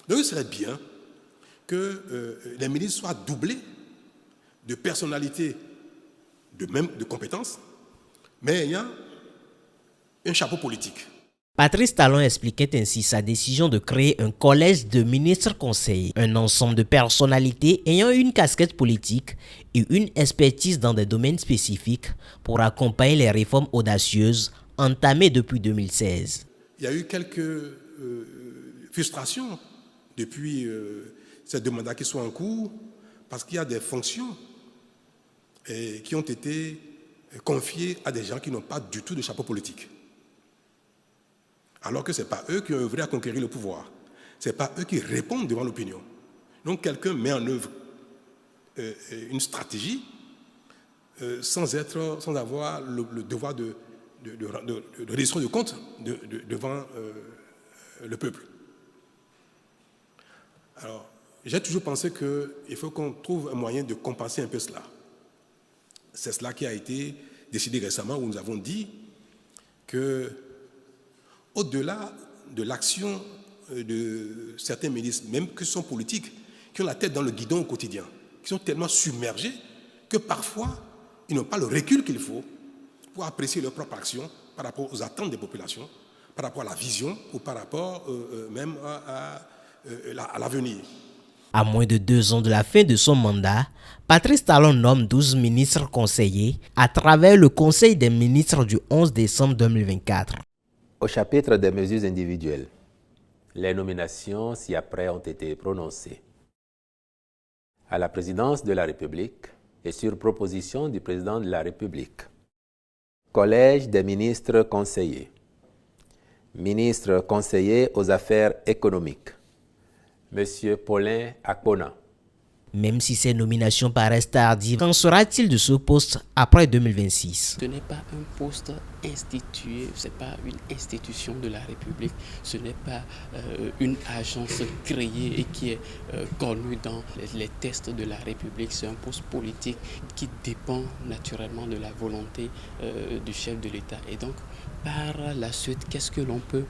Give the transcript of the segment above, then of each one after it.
Donc il serait bien que les ministres soient doublés de personnalités, de compétences, mais ayant un chapeau politique. Patrice Talon expliquait ainsi sa décision de créer un collège de ministres conseillers, un ensemble de personnalités ayant une casquette politique et une expertise dans des domaines spécifiques pour accompagner les réformes audacieuses entamées depuis 2016. Il y a eu quelques frustrations depuis ces deux mandats qui sont en cours, parce qu'il y a des fonctions qui ont été confiées à des gens qui n'ont pas du tout de chapeau politique. Alors que ce n'est pas eux qui ont œuvré à conquérir le pouvoir. Ce n'est pas eux qui répondent devant l'opinion. Donc quelqu'un met en œuvre une stratégie sans avoir le devoir de reddition de compte devant le peuple. Alors, j'ai toujours pensé qu'il faut qu'on trouve un moyen de compenser un peu cela. C'est cela qui a été décidé récemment, où nous avons dit que, au-delà de l'action de certains ministres, même que ce sont politiques, qui ont la tête dans le guidon au quotidien, qui sont tellement submergés que parfois, ils n'ont pas le recul qu'il faut pour apprécier leur propre action par rapport aux attentes des populations, par rapport à la vision ou par rapport même à l'avenir. À moins de 2 ans de la fin de son mandat, Patrice Talon nomme 12 ministres conseillers à travers le Conseil des ministres du 11 décembre 2024. Au chapitre des mesures individuelles, les nominations ci-après ont été prononcées. À la présidence de la République et sur proposition du président de la République. Collège des ministres conseillers. Ministre conseiller aux affaires économiques. Monsieur Paulin Akpona. Même si ces nominations paraissent tardives, qu'en sera-t-il de ce poste après 2026? Ce n'est pas un poste institué, ce n'est pas une institution de la République, ce n'est pas une agence créée et qui est connue dans les tests de la République. C'est un poste politique qui dépend naturellement de la volonté du chef de l'État. Et donc, par la suite, qu'est-ce que l'on peut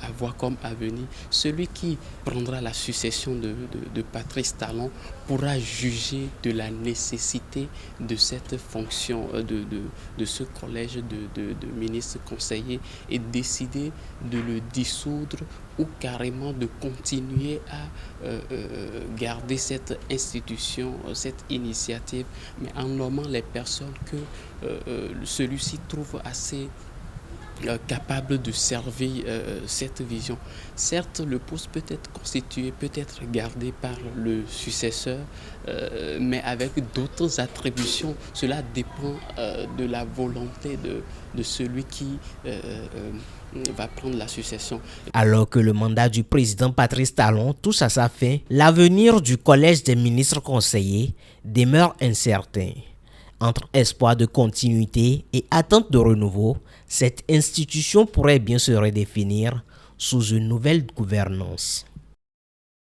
avoir comme avenir? Celui qui prendra la succession de Patrice Talon pourra juger de la nécessité de cette fonction, de ce collège de ministres conseillers et décider de le dissoudre ou carrément de continuer à garder cette institution, cette initiative, mais en nommant les personnes que celui-ci trouve assez capable de servir cette vision. Certes, le poste peut être constitué, peut être gardé par le successeur, mais avec d'autres attributions. Cela dépend de la volonté de celui qui va prendre la succession. Alors que le mandat du président Patrice Talon touche à sa fin, l'avenir du Collège des ministres conseillers demeure incertain. Entre espoir de continuité et attente de renouveau, cette institution pourrait bien se redéfinir sous une nouvelle gouvernance.